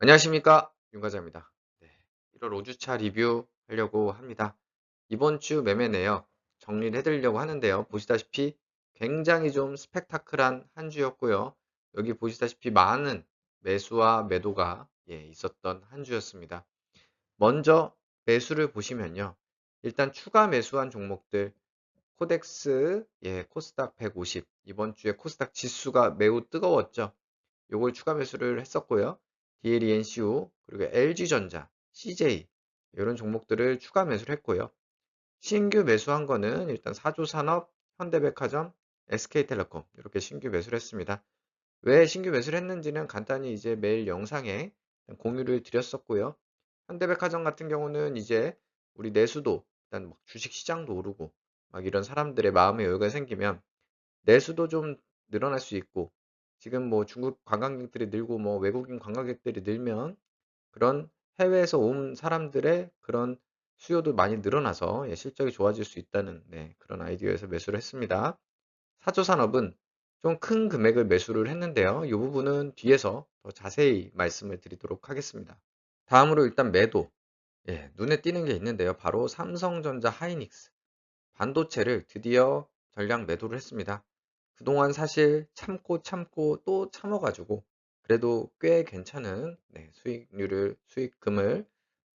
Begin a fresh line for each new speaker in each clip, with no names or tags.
안녕하십니까, 윤과장입니다. 네, 1월 5주차 리뷰 하려고 합니다. 이번 주 매매네요. 정리를 해드리려고 하는데요. 보시다시피 굉장히 좀 스펙타클한 한 주였고요. 여기 보시다시피 많은 매수와 매도가 있었던 한 주였습니다. 먼저 매수를 보시면요. 일단 추가 매수한 종목들 코덱스, 코스닥 150, 이번 주에 코스닥 지수가 매우 뜨거웠죠. 요걸 추가 매수를 했었고요. DLENCU, 그리고 LG전자, CJ 이런 종목들을 추가 매수를 했고요. 신규 매수한 거는 일단 사조산업, 현대백화점, SK텔레콤 이렇게 신규 매수를 했습니다. 왜 신규 매수를 했는지는 간단히 이제 매일 영상에 공유를 드렸었고요. 현대백화점 같은 경우는 이제 우리 내수도 일단 막 주식 시장도 오르고 막 이런 사람들의 마음의 여유가 생기면 내수도 좀 늘어날 수 있고, 지금 뭐 중국 관광객들이 늘고 뭐 외국인 관광객들이 늘면 그런 해외에서 온 사람들의 그런 수요도 많이 늘어나서 실적이 좋아질 수 있다는 그런 아이디어에서 매수를 했습니다. 사조산업은 좀 큰 금액을 매수를 했는데요. 이 부분은 뒤에서 더 자세히 말씀을 드리도록 하겠습니다. 다음으로 일단 매도. 눈에 띄는 게 있는데요. 바로 삼성전자 하이닉스. 반도체를 드디어 전량 매도를 했습니다. 그동안 사실 참고 참고 또 참아 가지고 그래도 꽤 괜찮은 수익금을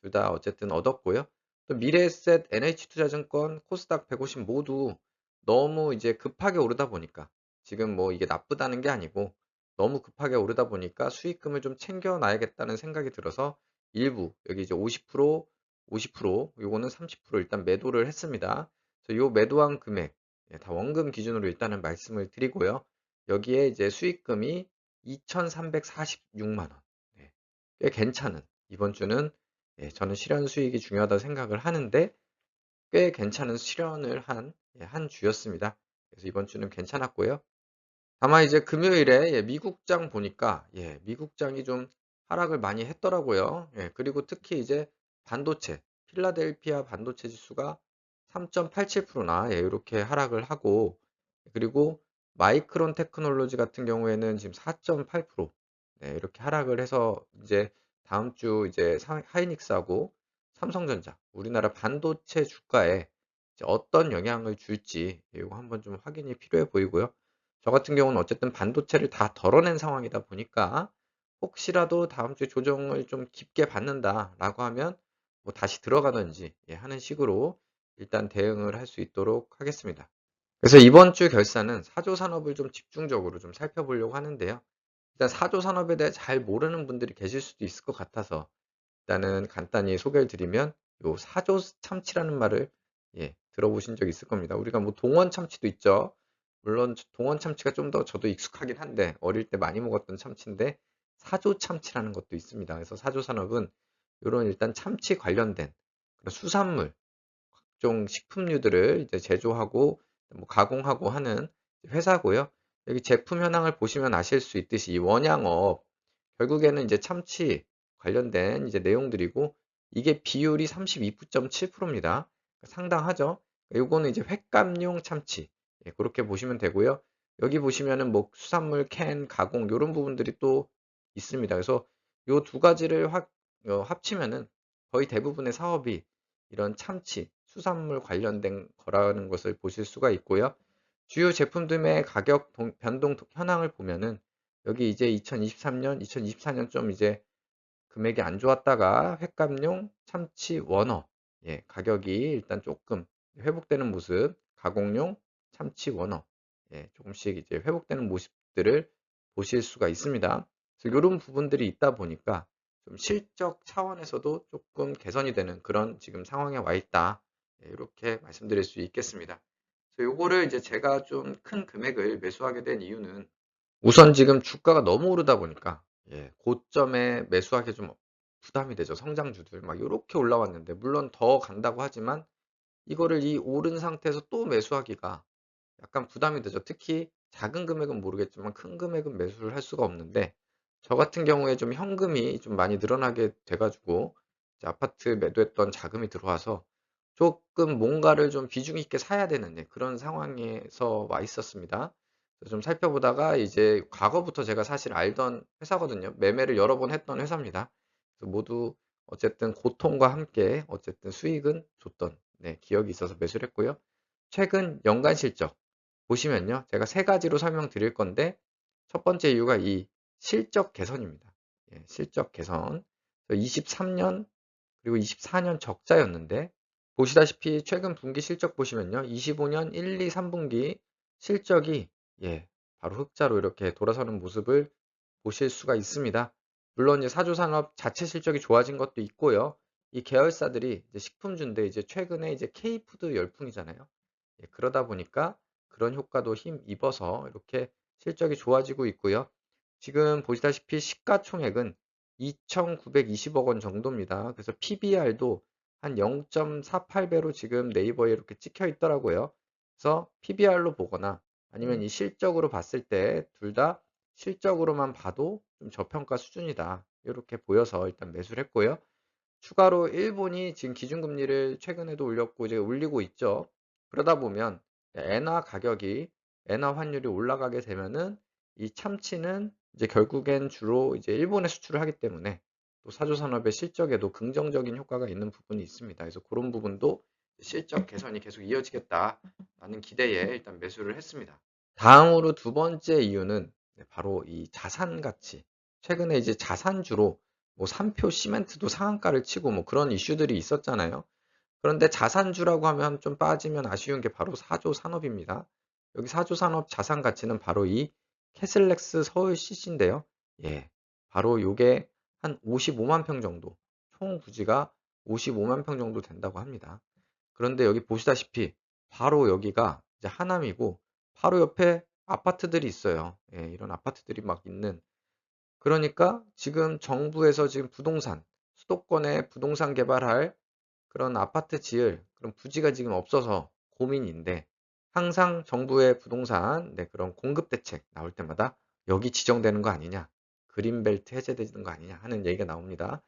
둘 다 어쨌든 얻었고요. 또 미래에셋, NH투자증권, 코스닥 150 모두 너무 이제 급하게 오르다 보니까, 지금 뭐 이게 나쁘다는 게 아니고 너무 급하게 오르다 보니까 수익금을 좀 챙겨 놔야겠다는 생각이 들어서 일부 여기 이제 50%, 50% 요거는 30% 일단 매도를 했습니다. 그래서 요 매도한 금액 다 원금 기준으로 일단은 말씀을 드리고요. 여기에 이제 수익금이 2,346만 원. 꽤 괜찮은, 이번 주는 저는 실현 수익이 중요하다고 생각을 하는데 꽤 괜찮은 실현을 한 주였습니다. 그래서 이번 주는 괜찮았고요. 다만 이제 금요일에 미국장 보니까 미국장이 좀 하락을 많이 했더라고요. 그리고 특히 이제 반도체, 필라델피아 반도체 지수가 3.87%나 이렇게 하락을 하고, 그리고 마이크론 테크놀로지 같은 경우에는 지금 4.8% 이렇게 하락을 해서 이제 다음 주 이제 하이닉스하고 삼성전자 우리나라 반도체 주가에 이제 어떤 영향을 줄지 이거 한번 좀 확인이 필요해 보이고요. 저 같은 경우는 어쨌든 반도체를 다 덜어낸 상황이다 보니까 혹시라도 다음 주에 조정을 좀 깊게 받는다라고 하면 뭐 다시 들어가든지 하는 식으로 일단 대응을 할 수 있도록 하겠습니다. 그래서 이번 주 결산은 사조 산업을 좀 집중적으로 좀 살펴보려고 하는데요. 일단 사조 산업에 대해 잘 모르는 분들이 계실 수도 있을 것 같아서 일단은 간단히 소개를 드리면, 요 사조 참치라는 말을 들어보신 적 있을 겁니다. 우리가 뭐 동원 참치도 있죠. 물론 동원 참치가 좀 더 저도 익숙하긴 한데 어릴 때 많이 먹었던 참치인데 사조 참치라는 것도 있습니다. 그래서 사조 산업은 요런 일단 참치 관련된 그런 수산물, 각종 식품류들을 이제 제조하고 뭐 가공하고 하는 회사고요. 여기 제품 현황을 보시면 아실 수 있듯이 이 원양업, 결국에는 이제 참치 관련된 이제 내용들이고, 이게 비율이 32.7%입니다. 상당하죠. 요거는 이제 횟감용 참치. 그렇게 보시면 되고요. 여기 보시면은 뭐 수산물 캔 가공 요런 부분들이 또 있습니다. 그래서 요 두 가지를 합치면은 거의 대부분의 사업이 이런 참치, 수산물 관련된 거라는 것을 보실 수가 있고요. 주요 제품들의 가격 변동 현황을 보면은 여기 이제 2023년, 2024년 좀 이제 금액이 안 좋았다가 횟감용 참치 원어 가격이 일단 조금 회복되는 모습, 가공용 참치 원어 조금씩 이제 회복되는 모습들을 보실 수가 있습니다. 그래서 요런 부분들이 있다 보니까 좀 실적 차원에서도 조금 개선이 되는 그런 지금 상황에 와 있다. 이렇게 말씀드릴 수 있겠습니다. 그래서 요거를 이제 제가 좀 큰 금액을 매수하게 된 이유는 우선 지금 주가가 너무 오르다 보니까 고점에 매수하기 좀 부담이 되죠. 성장주들 막 요렇게 올라왔는데, 물론 더 간다고 하지만 이거를 이 오른 상태에서 또 매수하기가 약간 부담이 되죠. 특히 작은 금액은 모르겠지만 큰 금액은 매수를 할 수가 없는데, 저 같은 경우에 좀 현금이 좀 많이 늘어나게 돼 가지고 이제 아파트 매도했던 자금이 들어와서 조금 뭔가를 좀 비중 있게 사야 되는 그런 상황에서 와 있었습니다. 그래서 좀 살펴보다가 이제 과거부터 제가 사실 알던 회사거든요. 매매를 여러 번 했던 회사입니다. 그래서 모두 어쨌든 고통과 함께 어쨌든 수익은 줬던 네, 기억이 있어서 매수를 했고요. 최근 연간 실적 보시면요. 제가 세 가지로 설명드릴 건데 첫 번째 이유가 이 실적 개선입니다. 예, 실적 개선. 23년 그리고 24년 적자였는데 보시다시피 최근 분기 실적 보시면요. 25년 1, 2, 3분기 실적이 예, 바로 흑자로 이렇게 돌아서는 모습을 보실 수가 있습니다. 물론 이제 사조산업 자체 실적이 좋아진 것도 있고요. 이 계열사들이 이제 식품주인데 이제 최근에 이제 K푸드 열풍이잖아요. 예, 그러다 보니까 그런 효과도 힘입어서 이렇게 실적이 좋아지고 있고요. 지금 보시다시피 시가총액은 2,920억 원 정도입니다. 그래서 PBR도 한 0.48배로 지금 네이버에 이렇게 찍혀 있더라고요. 그래서 PBR로 보거나 아니면 이 실적으로 봤을 때 둘 다 실적으로만 봐도 좀 저평가 수준이다. 이렇게 보여서 일단 매수를 했고요. 추가로 일본이 지금 기준금리를 최근에도 올렸고 이제 올리고 있죠. 그러다 보면 엔화 가격이 엔화 환율이 올라가게 되면은 이 참치는 이제 결국엔 주로 이제 일본에 수출을 하기 때문에 또 사조 산업의 실적에도 긍정적인 효과가 있는 부분이 있습니다. 그래서 그런 부분도 실적 개선이 계속 이어지겠다라는 기대에 일단 매수를 했습니다. 다음으로 두 번째 이유는 바로 이 자산 가치. 최근에 이제 자산주로 뭐 삼표 시멘트도 상한가를 치고 뭐 그런 이슈들이 있었잖아요. 그런데 자산주라고 하면 좀 빠지면 아쉬운 게 바로 사조 산업입니다. 여기 사조 산업 자산 가치는 바로 이 캐슬렉스 서울 CC인데요. 예. 바로 요게 한 55만 평 정도, 총 부지가 55만 평 정도 된다고 합니다. 그런데 여기 보시다시피 바로 여기가 이제 하남이고 바로 옆에 아파트들이 있어요. 예, 이런 아파트들이 막 있는 그러니까 지금 정부에서 지금 부동산, 수도권에 부동산 개발할 그런 아파트 지을 그런 부지가 지금 없어서 고민인데 항상 정부의 부동산 네, 그런 공급 대책 나올 때마다 여기 지정되는 거 아니냐, 그린벨트 해제되는 거 아니냐 하는 얘기가 나옵니다.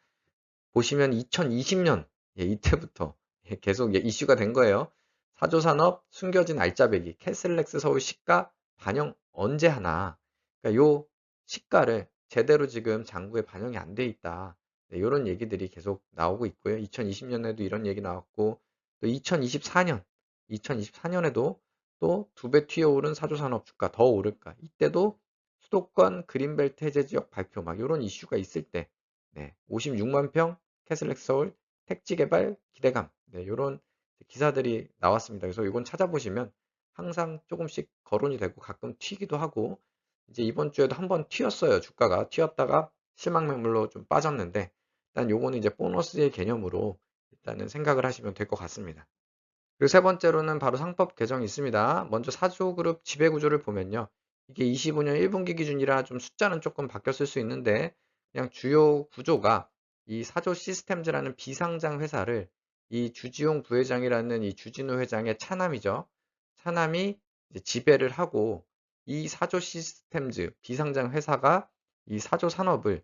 보시면 2020년 예, 이때부터 예, 계속 예, 이슈가 된 거예요. 사조산업 숨겨진 알짜배기 캐슬렉스 서울 시가 반영 언제 하나. 그러니까 요 시가를 제대로 지금 장부에 반영이 안 돼 있다. 네, 이런 얘기들이 계속 나오고 있고요. 2020년에도 이런 얘기 나왔고 또 2024년 2024년에도 또 두 배 튀어오른 사조산업 주가 더 오를까. 이때도 수도권 그린벨트 해제 지역 발표 막 이런 이슈가 있을 때 네, 56만 평 캐슬렉 서울 택지 개발 기대감. 네, 요런 기사들이 나왔습니다. 그래서 이건 찾아보시면 항상 조금씩 거론이 되고 가끔 튀기도 하고 이제 이번 주에도 한번 튀었어요. 주가가 튀었다가 실망 매물로 좀 빠졌는데 일단 요거는 이제 보너스의 개념으로 일단은 생각을 하시면 될 것 같습니다. 그리고 세 번째로는 바로 상법 개정이 있습니다. 먼저 사조그룹 지배구조를 보면요. 이게 25년 1분기 기준이라 좀 숫자는 조금 바뀌었을 수 있는데 그냥 주요 구조가 이 사조 시스템즈라는 비상장 회사를 이 주지용 부회장이라는 이 주진우 회장의 차남이죠. 차남이 이제 지배를 하고 이 사조 시스템즈 비상장 회사가 이 사조 산업을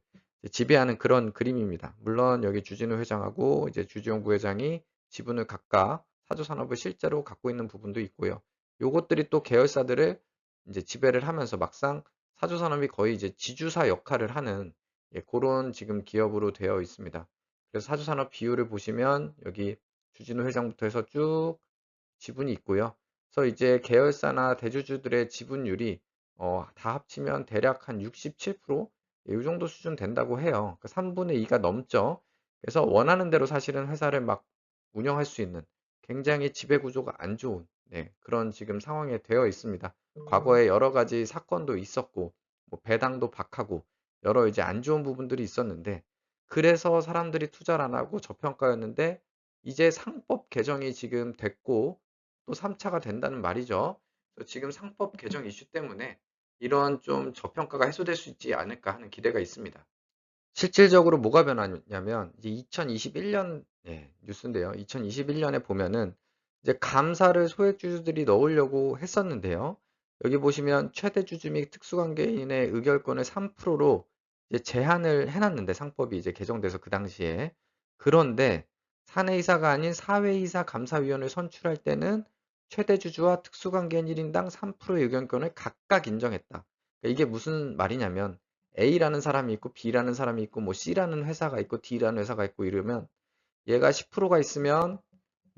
지배하는 그런 그림입니다. 물론 여기 주진우 회장하고 이제 주지용 부회장이 지분을 각각 사조 산업을 실제로 갖고 있는 부분도 있고요. 요것들이 또 계열사들을 이제 지배를 하면서 막상 사조 산업이 거의 이제 지주사 역할을 하는 예, 그런 지금 기업으로 되어 있습니다. 그래서 사조 산업 비율을 보시면 여기 주진우 회장부터 해서 쭉 지분이 있고요. 그래서 이제 계열사나 대주주들의 지분율이 다 합치면 대략 한 67%? 이 정도 수준 된다고 해요. 그러니까 3분의 2가 넘죠. 그래서 원하는 대로 사실은 회사를 막 운영할 수 있는 굉장히 지배 구조가 안 좋은 네, 그런 지금 상황에 되어 있습니다. 과거에 여러 가지 사건도 있었고 뭐 배당도 박하고 여러 이제 안 좋은 부분들이 있었는데 그래서 사람들이 투자를 안 하고 저평가였는데 이제 상법 개정이 지금 됐고 또 3차가 된다는 말이죠. 그래서 지금 상법 개정 이슈 때문에 이런 좀 저평가가 해소될 수 있지 않을까 하는 기대가 있습니다. 실질적으로 뭐가 변하냐면 이제 2021년 예, 뉴스인데요. 2021년에 보면은 이제 감사를 소액주주들이 넣으려고 했었는데요. 여기 보시면 최대 주주 및 특수관계인의 의결권을 3%로 이제 제한을 해놨는데 상법이 이제 개정돼서 그 당시에 그런데 사내이사가 아닌 사회이사 감사위원을 선출할 때는 최대 주주와 특수관계인 1인당 3%의 의견권을 각각 인정했다. 그러니까 이게 무슨 말이냐면 A라는 사람이 있고 B라는 사람이 있고 뭐 C라는 회사가 있고 D라는 회사가 있고 이러면 얘가 10%가 있으면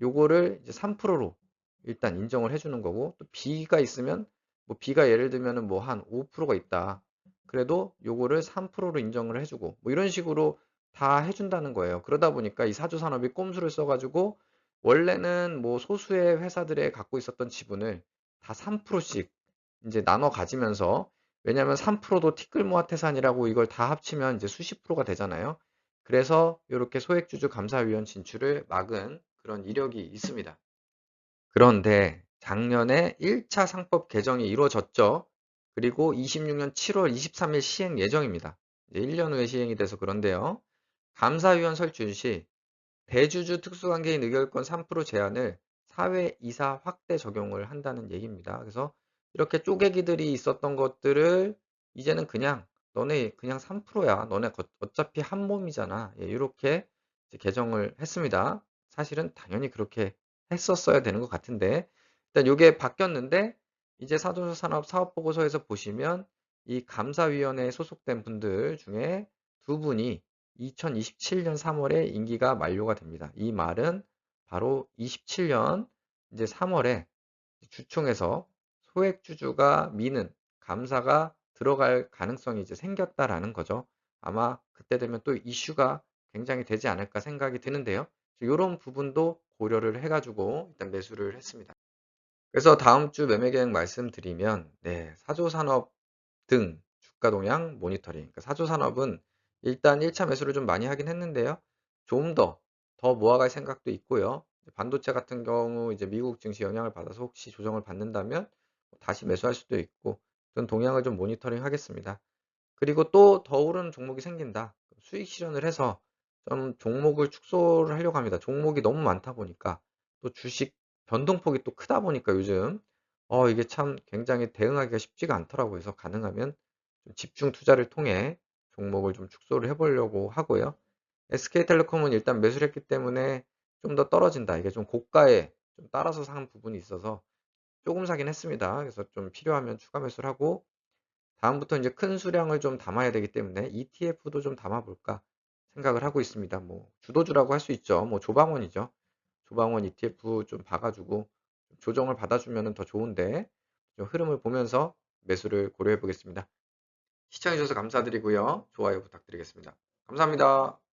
요거를 이제 3%로 일단 인정을 해주는 거고, 또 B가 있으면 뭐 B가 예를 들면은 뭐 한 5%가 있다. 그래도 요거를 3%로 인정을 해주고 뭐 이런 식으로 다 해준다는 거예요. 그러다 보니까 이 사조산업이 꼼수를 써가지고 원래는 뭐 소수의 회사들에 갖고 있었던 지분을 다 3%씩 이제 나눠 가지면서, 왜냐하면 3%도 티끌모아태산이라고 이걸 다 합치면 이제 수십 프로가 되잖아요. 그래서 이렇게 소액주주 감사위원 진출을 막은 그런 이력이 있습니다. 그런데 작년에 1차 상법 개정이 이루어졌죠. 그리고 26년 7월 23일 시행 예정입니다. 이제 1년 후에 시행이 돼서 그런데요. 감사위원 설치 시 대주주 특수관계인 의결권 3% 제한을 사회 이사 확대 적용을 한다는 얘기입니다. 그래서 이렇게 쪼개기들이 있었던 것들을 이제는 그냥 너네 그냥 3%야. 너네 어차피 한 몸이잖아. 예, 이렇게 개정을 했습니다. 사실은 당연히 그렇게 했었어야 되는 것 같은데 일단 이게 바뀌었는데, 이제 사도산업 사업보고서에서 보시면 이 감사위원회에 소속된 분들 중에 두 분이 2027년 3월에 임기가 만료가 됩니다. 이 말은 바로 27년 이제 3월에 주총에서 소액주주가 미는 감사가 들어갈 가능성이 이제 생겼다라는 거죠. 아마 그때 되면 또 이슈가 굉장히 되지 않을까 생각이 드는데요. 이런 부분도 고려를 해가지고 일단 매수를 했습니다. 그래서 다음 주 매매 계획 말씀드리면, 네, 사조산업 등 주가 동향 모니터링. 그러니까 사조산업은 일단 1차 매수를 좀 많이 하긴 했는데요. 좀 더 모아갈 생각도 있고요. 반도체 같은 경우 이제 미국 증시 영향을 받아서 혹시 조정을 받는다면 다시 매수할 수도 있고, 전 동향을 좀 모니터링 하겠습니다. 그리고 또 더 오르는 종목이 생긴다. 수익 실현을 해서 좀 종목을 축소를 하려고 합니다. 종목이 너무 많다 보니까, 또 주식 변동폭이 또 크다 보니까 요즘 이게 참 굉장히 대응하기가 쉽지가 않더라고요. 그래서 가능하면 좀 집중 투자를 통해 종목을 좀 축소를 해보려고 하고요. SK텔레콤은 일단 매수를 했기 때문에 좀 더 떨어진다. 이게 좀 고가에 좀 따라서 산 부분이 있어서 조금 사긴 했습니다. 그래서 좀 필요하면 추가 매수를 하고, 다음부터 이제 큰 수량을 좀 담아야 되기 때문에 ETF도 좀 담아볼까 생각을 하고 있습니다. 뭐 주도주라고 할 수 있죠. 뭐 조방원이죠. 조방원 ETF 좀 봐가지고 조정을 받아주면 더 좋은데, 좀 흐름을 보면서 매수를 고려해 보겠습니다. 시청해 주셔서 감사드리고요. 좋아요 부탁드리겠습니다. 감사합니다.